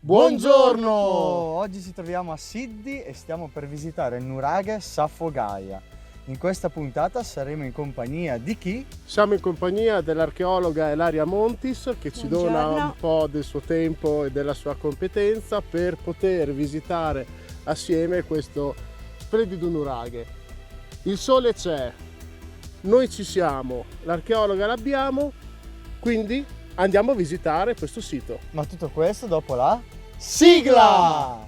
Buongiorno! Oggi ci troviamo a Siddi e stiamo per visitare il nuraghe Saffo Gaya. In questa puntata saremo in compagnia di chi? Siamo in compagnia dell'archeologa Ilaria Montis che ci dona un po' del suo tempo e della sua competenza per poter visitare assieme questo splendido nuraghe. Il sole c'è, noi ci siamo, l'archeologa l'abbiamo, quindi andiamo a visitare questo sito. Ma tutto questo dopo la sigla!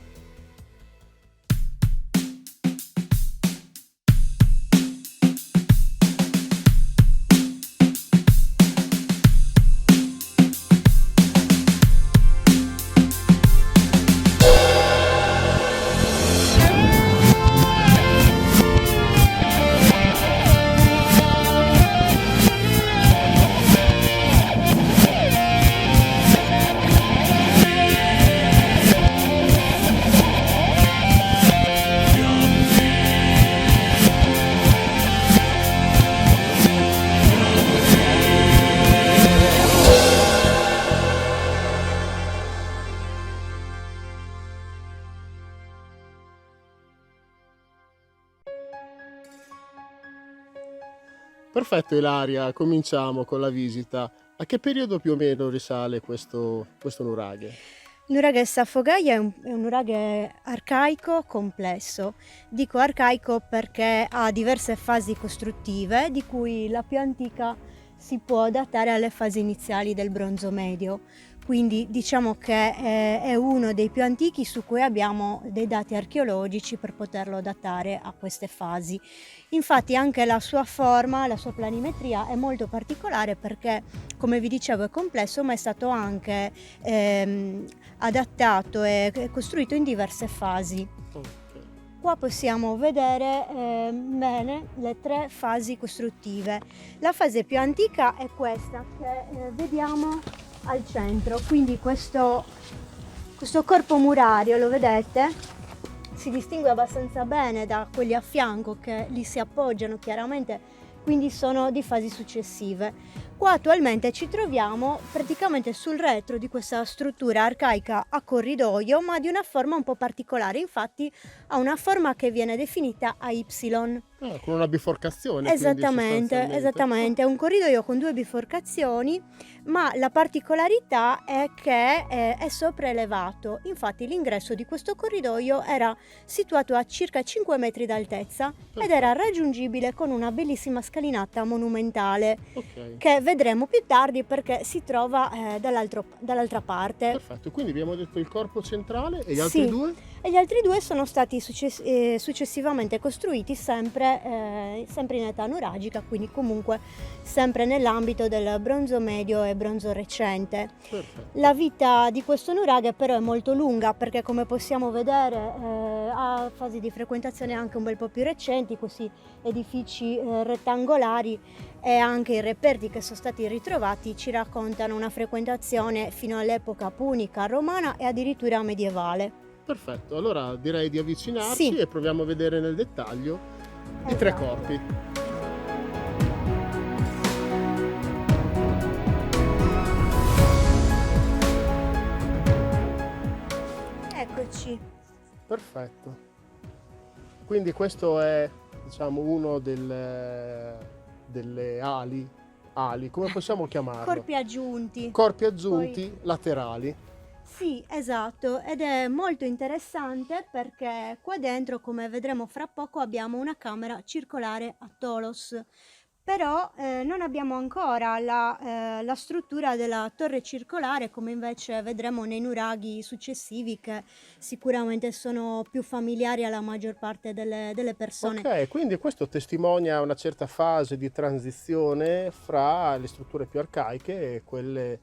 Perfetto Ilaria, cominciamo con la visita. A che periodo più o meno risale questo nuraghe? Il nuraghe Saffo Gaya è un nuraghe arcaico complesso. Dico arcaico perché ha diverse fasi costruttive, di cui la più antica si può datare alle fasi iniziali del Bronzo Medio. Quindi diciamo che è uno dei più antichi su cui abbiamo dei dati archeologici per poterlo datare a queste fasi. Infatti anche la sua forma, la sua planimetria è molto particolare perché, come vi dicevo, è complesso, ma è stato anche adattato e costruito in diverse fasi. Qua possiamo vedere bene le tre fasi costruttive. La fase più antica è questa che vediamo al centro, quindi questo corpo murario, lo vedete? Si distingue abbastanza bene da quelli a fianco che li si appoggiano chiaramente, quindi sono di fasi successive. Qua attualmente ci troviamo praticamente sul retro di questa struttura arcaica a corridoio, ma di una forma un po' particolare, infatti ha una forma che viene definita a Y. Con una biforcazione. Esattamente, è un corridoio con due biforcazioni, ma la particolarità è che è sopraelevato. Infatti l'ingresso di questo corridoio era situato a circa 5 metri d'altezza ed era raggiungibile con una bellissima scalinata monumentale, che vedremo più tardi perché si trova dall'altra parte. Perfetto, quindi abbiamo detto il corpo centrale e gli altri due? E gli altri due sono stati successivamente costruiti sempre in età nuragica, quindi comunque sempre nell'ambito del bronzo medio e bronzo recente. Perfetto. La vita di questo nuraghe però è molto lunga perché, come possiamo vedere, ha fasi di frequentazione anche un bel po' più recenti, questi edifici rettangolari e anche i reperti che sono stati ritrovati ci raccontano una frequentazione fino all'epoca punica, romana e addirittura medievale. Perfetto, allora direi di avvicinarci e proviamo a vedere nel dettaglio i tre corpi. Eccoci. Perfetto. Quindi questo è, diciamo, uno delle ali, come possiamo chiamarlo? Corpi aggiunti. Corpi aggiunti laterali. Sì, esatto, ed è molto interessante perché qua dentro, come vedremo fra poco, abbiamo una camera circolare a Tholos, però non abbiamo ancora la struttura della torre circolare, come invece vedremo nei nuraghi successivi, che sicuramente sono più familiari alla maggior parte delle persone. Ok, quindi questo testimonia una certa fase di transizione fra le strutture più arcaiche e quelle,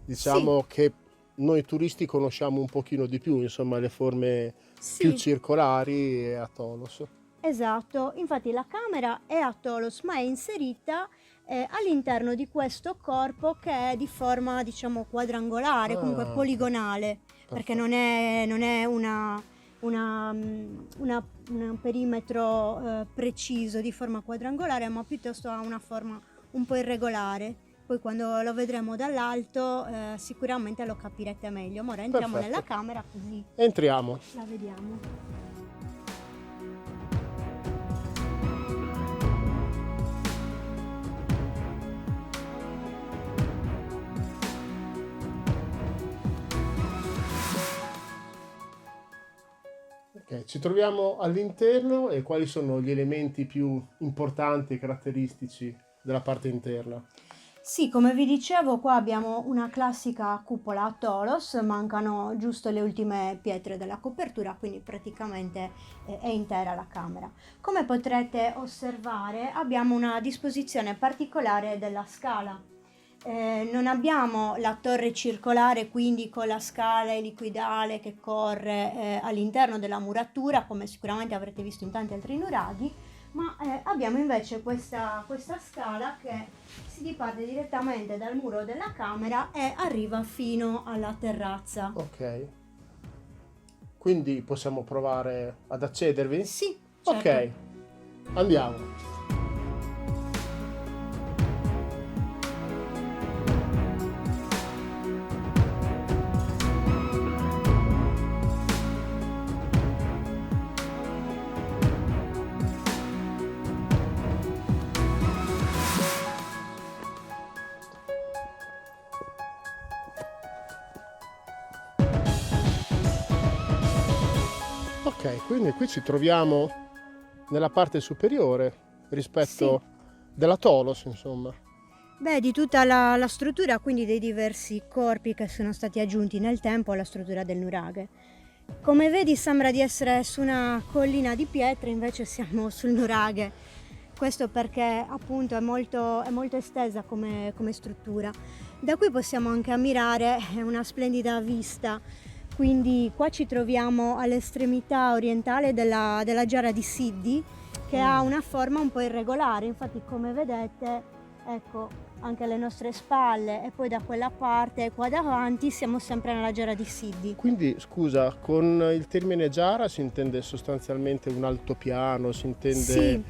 diciamo, che noi turisti conosciamo un pochino di più, insomma, le forme più circolari a Tholos. Esatto, infatti la camera è a Tholos, ma è inserita all'interno di questo corpo che è di forma, diciamo, quadrangolare, comunque poligonale, perché non è un perimetro preciso di forma quadrangolare, ma piuttosto ha una forma un po' irregolare. poi quando lo vedremo dall'alto sicuramente lo capirete meglio. Ma ora entriamo Perfetto. nella camera così Entriamo. la vediamo. Ok, ci troviamo all'interno e quali sono gli elementi più importanti e caratteristici della parte interna? Sì, come vi dicevo, qua abbiamo una classica cupola a tolos, mancano giusto le ultime pietre della copertura, quindi praticamente è intera la camera. Come potrete osservare, abbiamo una disposizione particolare della scala. Non abbiamo la torre circolare, quindi con la scala elicoidale che corre all'interno della muratura, come sicuramente avrete visto in tanti altri nuraghi, ma abbiamo invece questa scala che si diparte direttamente dal muro della camera e arriva fino alla terrazza. Ok, quindi possiamo provare ad accedervi? Sì, certo. Ok, andiamo. Ok, quindi qui ci troviamo nella parte superiore rispetto della Tolos, insomma. Beh, di tutta la struttura, quindi dei diversi corpi che sono stati aggiunti nel tempo alla struttura del nuraghe. Come vedi sembra di essere su una collina di pietre, invece siamo sul nuraghe. Questo perché appunto è molto estesa come struttura. Da qui possiamo anche ammirare una splendida vista. Quindi qua ci troviamo all'estremità orientale della giara di Siddi, che ha una forma un po' irregolare, infatti come vedete, ecco, anche alle nostre spalle e poi da quella parte qua davanti siamo sempre nella giara di Siddi. Quindi scusa, con il termine giara si intende sostanzialmente un altopiano, si intende... Sì,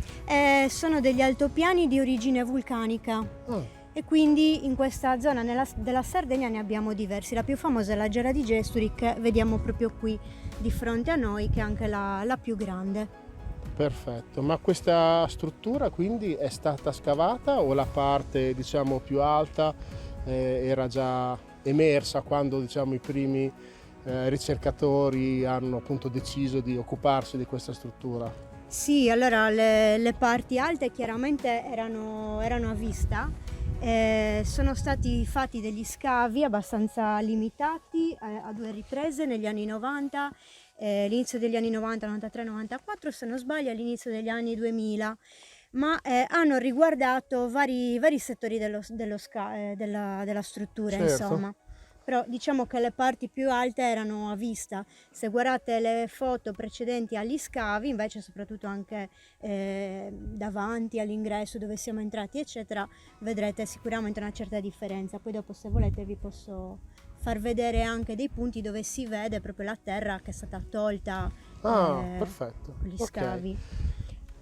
sono degli altopiani di origine vulcanica. Ah, E quindi in questa zona della Sardegna ne abbiamo diversi. La più famosa è la Giara di Gesturi, che vediamo proprio qui di fronte a noi, che è anche la più grande. perfetto, ma questa struttura quindi è stata scavata o la parte diciamo più alta era già emersa quando diciamo i primi ricercatori hanno appunto deciso di occuparsi di questa struttura? Sì, allora le parti alte chiaramente erano a vista. Sono stati fatti degli scavi abbastanza limitati a 2 riprese negli anni 90, l'inizio degli anni 90, 93, 94 se non sbaglio, all'inizio degli anni 2000, ma hanno riguardato vari settori della struttura, Certo. insomma. Però diciamo che le parti più alte erano a vista. Se guardate le foto precedenti agli scavi, invece soprattutto anche davanti all'ingresso dove siamo entrati eccetera, vedrete sicuramente una certa differenza. Poi dopo se volete vi posso far vedere anche dei punti dove si vede proprio la terra che è stata tolta Perfetto. con gli Ok. scavi.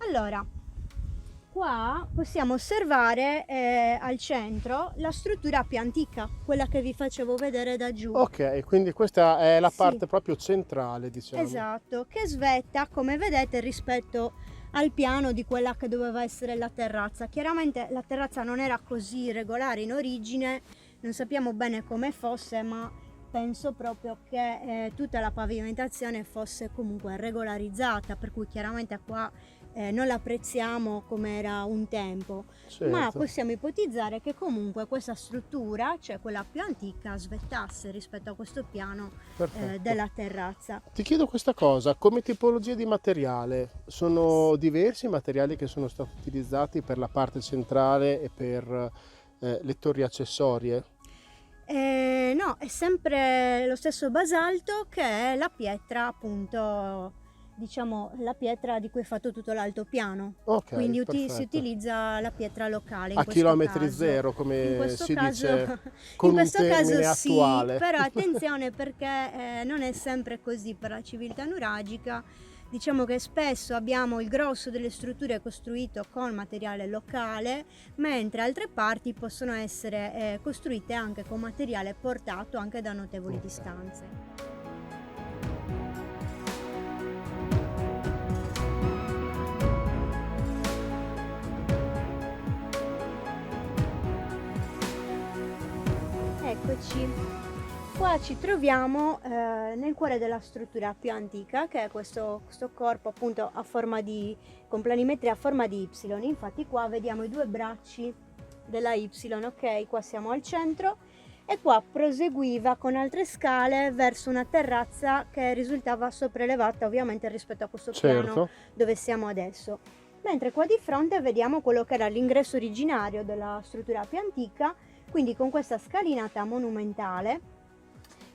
Allora, qua possiamo osservare al centro la struttura più antica, quella che vi facevo vedere da giù. Ok, quindi questa è la Sì. parte proprio centrale, diciamo. Esatto, che svetta, come vedete, rispetto al piano di quella che doveva essere la terrazza. Chiaramente la terrazza non era così regolare in origine, non sappiamo bene come fosse, ma penso proprio che tutta la pavimentazione fosse comunque regolarizzata, per cui chiaramente qua non l'apprezziamo come era un tempo, Certo. ma possiamo ipotizzare che comunque questa struttura, cioè quella più antica, svettasse rispetto a questo piano Perfetto. della terrazza. Ti chiedo questa cosa, come tipologia di materiale, sono diversi i materiali che sono stati utilizzati per la parte centrale e per le torri accessorie? No, è sempre lo stesso basalto che è la pietra appunto diciamo la pietra di cui è fatto tutto l'altopiano. Ok, Quindi perfetto. si utilizza la pietra locale in A questo chilometri caso. zero, In come questo si caso, dice con in un questo termine caso sì, attuale. però attenzione perché non è sempre così per la civiltà nuragica. Diciamo che spesso abbiamo il grosso delle strutture costruito con materiale locale, mentre altre parti possono essere costruite anche con materiale portato anche da notevoli distanze. Eccoci. Qua ci troviamo nel cuore della struttura più antica, che è questo corpo appunto con planimetria a forma di Y. Infatti qua vediamo i due bracci della Y, ok? Qua siamo al centro e qua proseguiva con altre scale verso una terrazza che risultava sopraelevata ovviamente rispetto a questo piano Certo. dove siamo adesso. Mentre qua di fronte vediamo quello che era l'ingresso originario della struttura più antica, quindi con questa scalinata monumentale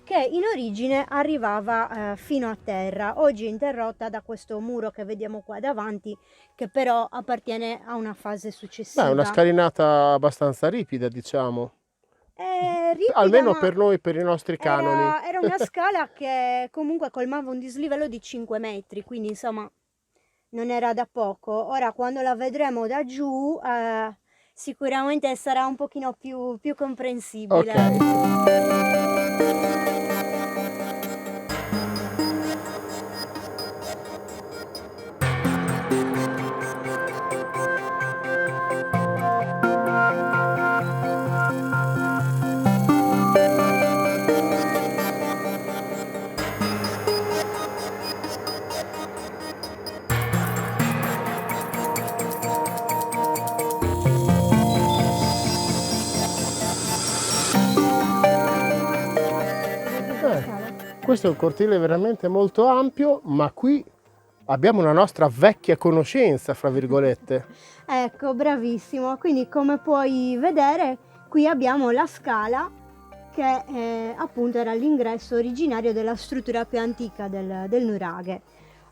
che in origine arrivava fino a terra, oggi è interrotta da questo muro che vediamo qua davanti, che però appartiene a una fase successiva. Beh, è una scalinata abbastanza ripida, diciamo. Ripida, Almeno ma per noi, per i nostri canoni. era una scala che comunque colmava un dislivello di 5 metri, quindi insomma non era da poco. Ora quando la vedremo da giù sicuramente sarà un pochino più comprensibile. Ok. Questo è un cortile veramente molto ampio, ma qui abbiamo una nostra vecchia conoscenza, fra virgolette. Ecco, bravissimo. Quindi come puoi vedere qui abbiamo la scala che appunto era l'ingresso originario della struttura più antica del nuraghe.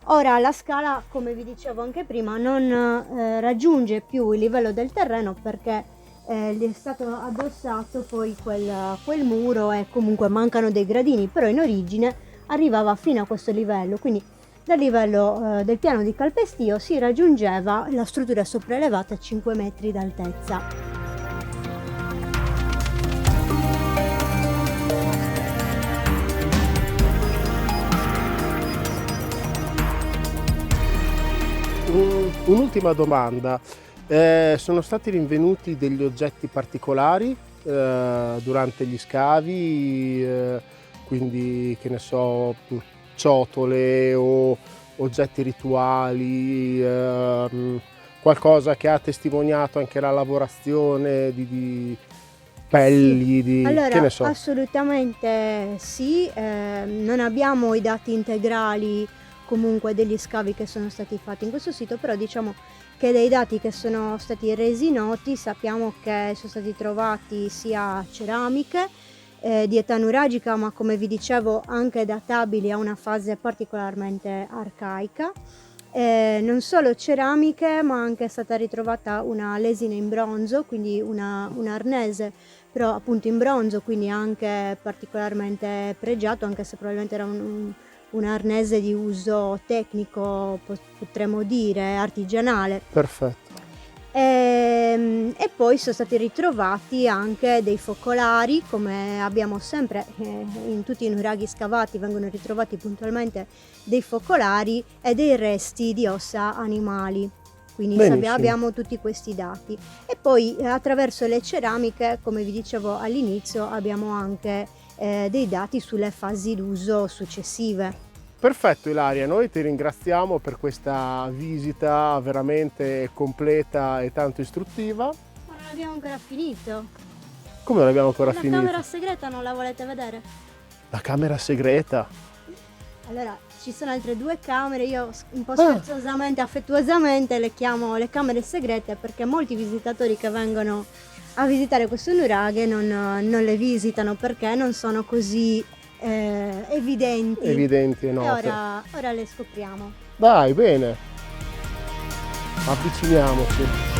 Ora la scala, come vi dicevo anche prima, non raggiunge più il livello del terreno perché gli è stato addossato poi quel muro e comunque mancano dei gradini, però in origine arrivava fino a questo livello, quindi dal livello del piano di calpestio si raggiungeva la struttura sopraelevata a 5 metri d'altezza. Un'ultima domanda. Sono stati rinvenuti degli oggetti particolari durante gli scavi, quindi che ne so, ciotole o oggetti rituali, qualcosa che ha testimoniato anche la lavorazione di pelli, Sì. Allora, che ne so. assolutamente sì, non abbiamo i dati integrali comunque degli scavi che sono stati fatti in questo sito, però diciamo che dai dati che sono stati resi noti sappiamo che sono stati trovati sia ceramiche di età nuragica, ma come vi dicevo anche databili a una fase particolarmente arcaica. Non solo ceramiche, ma anche è stata ritrovata una lesina in bronzo, quindi un arnese, però appunto in bronzo, quindi anche particolarmente pregiato, anche se probabilmente era un arnese di uso tecnico, potremmo dire artigianale. Perfetto. E poi sono stati ritrovati anche dei focolari, come abbiamo sempre in tutti i nuraghi scavati vengono ritrovati puntualmente dei focolari e dei resti di ossa animali. Quindi abbiamo tutti questi dati. E poi attraverso le ceramiche, come vi dicevo all'inizio, abbiamo anche dei dati sulle fasi d'uso successive. Perfetto Ilaria, noi ti ringraziamo per questa visita veramente completa e tanto istruttiva. Ma non abbiamo ancora finito. Come non abbiamo ancora finito? La camera segreta non la volete vedere? La camera segreta? Allora, ci sono altre due camere, io un po' scherzosamente, affettuosamente le chiamo le camere segrete perché molti visitatori che vengono a visitare questo nuraghe non le visitano perché non sono così evidenti. Evidenti e E note. ora le scopriamo. Dai, bene. Avviciniamoci.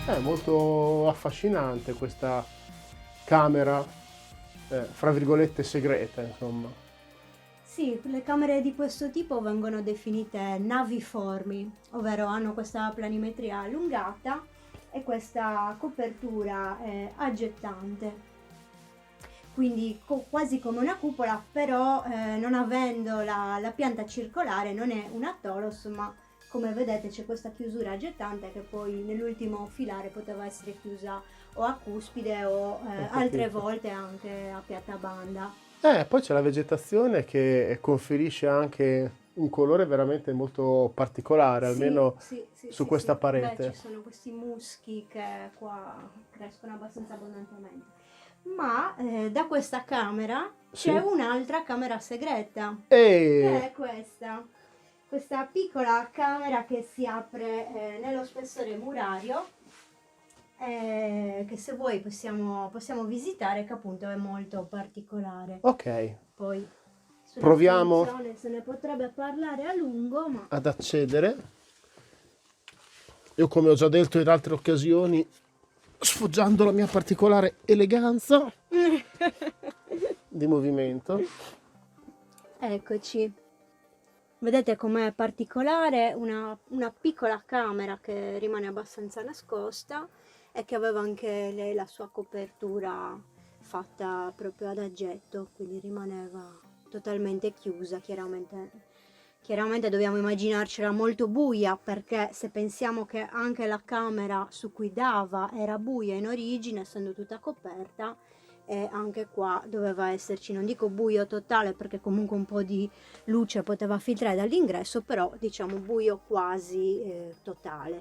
È molto affascinante questa camera, fra virgolette, segreta, insomma. Sì, le camere di questo tipo vengono definite naviformi, ovvero hanno questa planimetria allungata e questa copertura aggettante. Quindi quasi come una cupola, però non avendo la pianta circolare, non è una tholos, ma come vedete c'è questa chiusura aggettante che poi nell'ultimo filare poteva essere chiusa o a cuspide o altre volte anche a piatabanda. Poi c'è la vegetazione che conferisce anche un colore veramente molto particolare, almeno su questa parete. Beh, ci sono questi muschi che qua crescono abbastanza abbondantemente. Ma da questa camera c'è un'altra camera segreta, che è questa piccola camera che si apre nello spessore murario, che se vuoi possiamo visitare, che appunto è molto particolare. Ok. Poi proviamo, se ne potrebbe parlare a lungo, ma ad accedere. Io, come ho già detto in altre occasioni, sfoggiando la mia particolare eleganza di movimento. eccoci. Vedete com'è particolare, una piccola camera che rimane abbastanza nascosta e che aveva anche lei la sua copertura fatta proprio ad aggetto, quindi rimaneva totalmente chiusa. Chiaramente dobbiamo immaginarcela molto buia, perché se pensiamo che anche la camera su cui dava era buia in origine, essendo tutta coperta, e anche qua doveva esserci, non dico buio totale perché comunque un po' di luce poteva filtrare dall'ingresso, però diciamo buio quasi totale.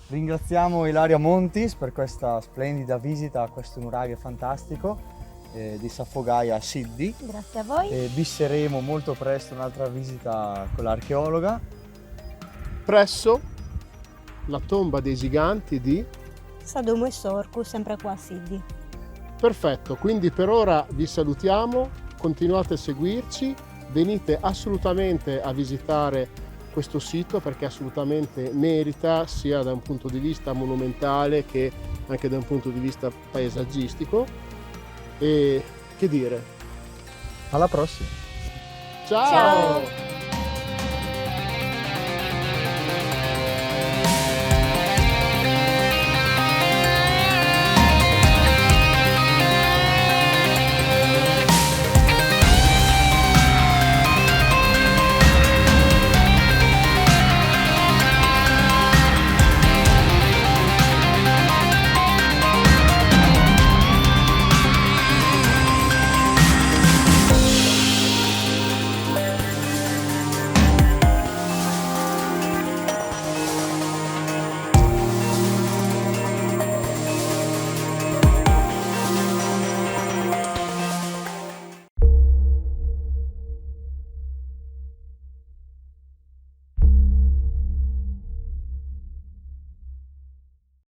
Ringraziamo Ilaria Montis per questa splendida visita a questo nuraghe fantastico di Safogaia Siddi. Grazie a voi. Visseremo molto presto un'altra visita con l'archeologa Presso la tomba dei giganti di... Sadomo e Sorku, sempre qua a Siddi. Perfetto, quindi per ora vi salutiamo, continuate a seguirci, venite assolutamente a visitare questo sito perché assolutamente merita, sia da un punto di vista monumentale che anche da un punto di vista paesaggistico. E che dire? alla prossima. Ciao!